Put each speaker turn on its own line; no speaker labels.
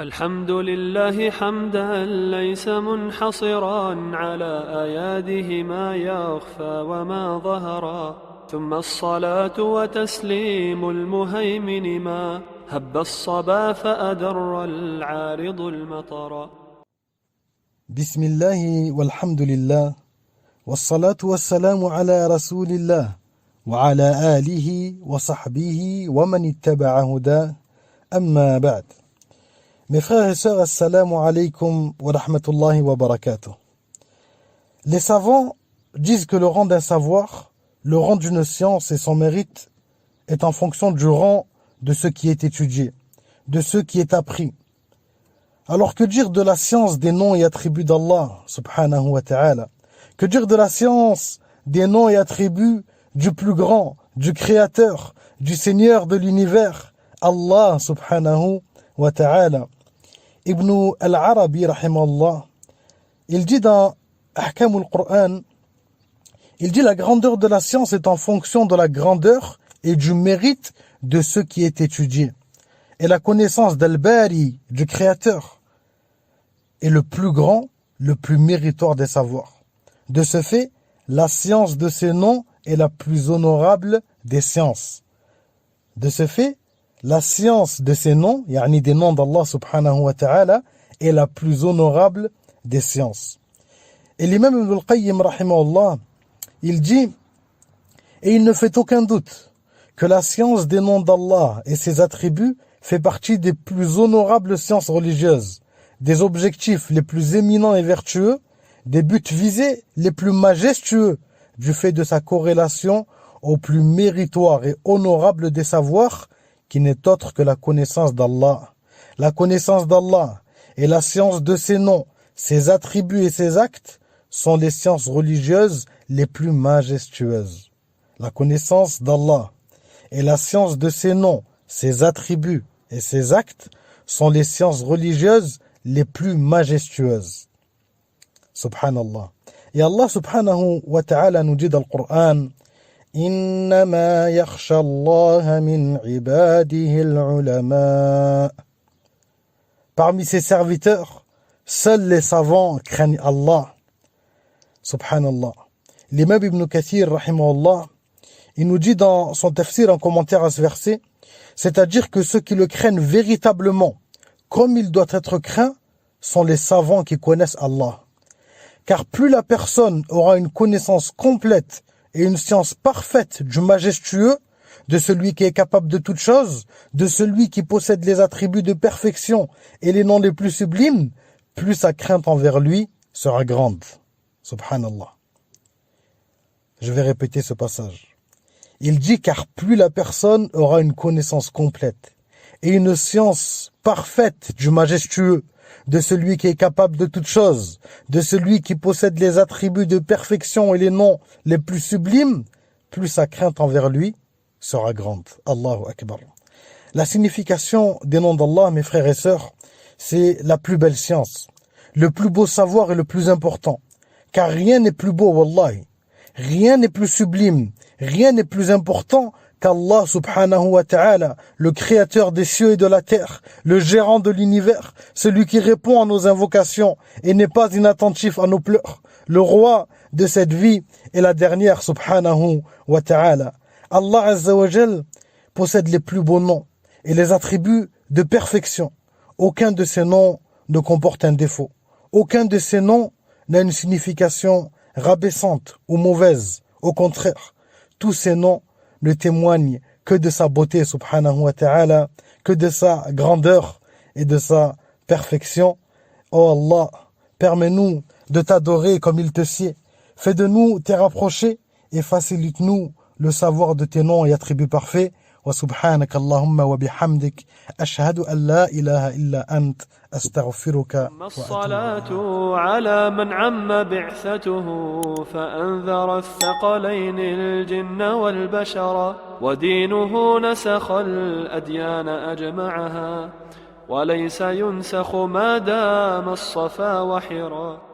الحمد لله حمدا ليس منحصرا على أياده ما يخفى وما ظهرا، ثم الصلاة وتسليم المهيمن ما هب الصبا فأدر العارض المطر.
بسم الله والحمد لله والصلاة والسلام على رسول الله وعلى آله وصحبه ومن اتبع هداه أما بعد. Mes frères et sœurs, assalamu alaikum wa rahmatullahi wa barakatuh. Les savants disent que le rang d'un savoir, le rang d'une science et son mérite est en fonction du rang de ce qui est étudié, de ce qui est appris. Alors que dire de la science des noms et attributs d'Allah subhanahu wa ta'ala? Que dire de la science des noms et attributs du plus grand, du créateur, du Seigneur de l'univers, Allah subhanahu wa ta'ala? Ibn al-Arabi rahimahullah, il dit dans Ahkam al-Qur'an, il dit la grandeur de la science est en fonction de la grandeur et du mérite de ce qui est étudié. Et la connaissance d'Al-Bari, du Créateur, est le plus grand, le plus méritoire des savoirs. De ce fait, la science de ses noms est la plus honorable des sciences. De ce fait, la science de ces noms, yani des noms d'Allah subhanahu wa ta'ala, est la plus honorable des sciences. Et l'imam Ibn al-Qayyim rahimahullah, il dit, et il ne fait aucun doute que la science des noms d'Allah et ses attributs fait partie des plus honorables sciences religieuses, des objectifs les plus éminents et vertueux, des buts visés les plus majestueux, du fait de sa corrélation au plus méritoire et honorable des savoirs, qui n'est autre que la connaissance d'Allah. La connaissance d'Allah et la science de ses noms, ses attributs et ses actes sont les sciences religieuses les plus majestueuses. La connaissance d'Allah et la science de ses noms, ses attributs et ses actes sont les sciences religieuses les plus majestueuses. Subhanallah. Et Allah subhanahu wa ta'ala nous dit dans le Coran, إنما يخشى الله من عباده العلماء. Parmi ses serviteurs, seuls les savants craignent Allah. Subhanallah. L'imam Ibn Kathir, rahimahullah, il nous dit dans son tafsir en commentaire à ce verset, c'est-à-dire que ceux qui le craignent véritablement, comme il doit être craint, sont les savants qui connaissent Allah. Car plus la personne aura une connaissance complète et une science parfaite du majestueux, de celui qui est capable de toutes choses, de celui qui possède les attributs de perfection et les noms les plus sublimes, plus sa crainte envers lui sera grande. Subhanallah. Je vais répéter ce passage. Il dit car plus la personne aura une connaissance complète et une science parfaite du majestueux, de celui qui est capable de toutes choses, de celui qui possède les attributs de perfection et les noms les plus sublimes, plus sa crainte envers lui sera grande. Allahu Akbar. La signification des noms d'Allah, mes frères et sœurs, c'est la plus belle science, le plus beau savoir et le plus important. Car rien n'est plus beau, wallahi. Rien n'est plus sublime, rien n'est plus important qu'Allah subhanahu wa ta'ala, le créateur des cieux et de la terre, le gérant de l'univers, celui qui répond à nos invocations et n'est pas inattentif à nos pleurs, le roi de cette vie et la dernière subhanahu wa ta'ala. Allah azza wa jal possède les plus beaux noms et les attributs de perfection. Aucun de ces noms ne comporte un défaut. Aucun de ces noms n'a une signification rabaissante ou mauvaise. Au contraire, tous ces noms ne témoigne que de sa beauté subhanahu wa ta'ala, que de sa grandeur et de sa perfection. Oh Allah, permets-nous de t'adorer comme il te sied. Fais de nous tes rapprochés et facilite-nous le savoir de tes noms et attributs parfaits. Wa subhanaka Allahumma wa bihamdik ashhadu an la ilaha illa ant astaghfiruka wa
الصلاة على من عم بعثته فأنذر الثقلين الجن والبشر، ودينه نسخ الأديان أجمعها وليس ينسخ ما دام الصفا وحرا.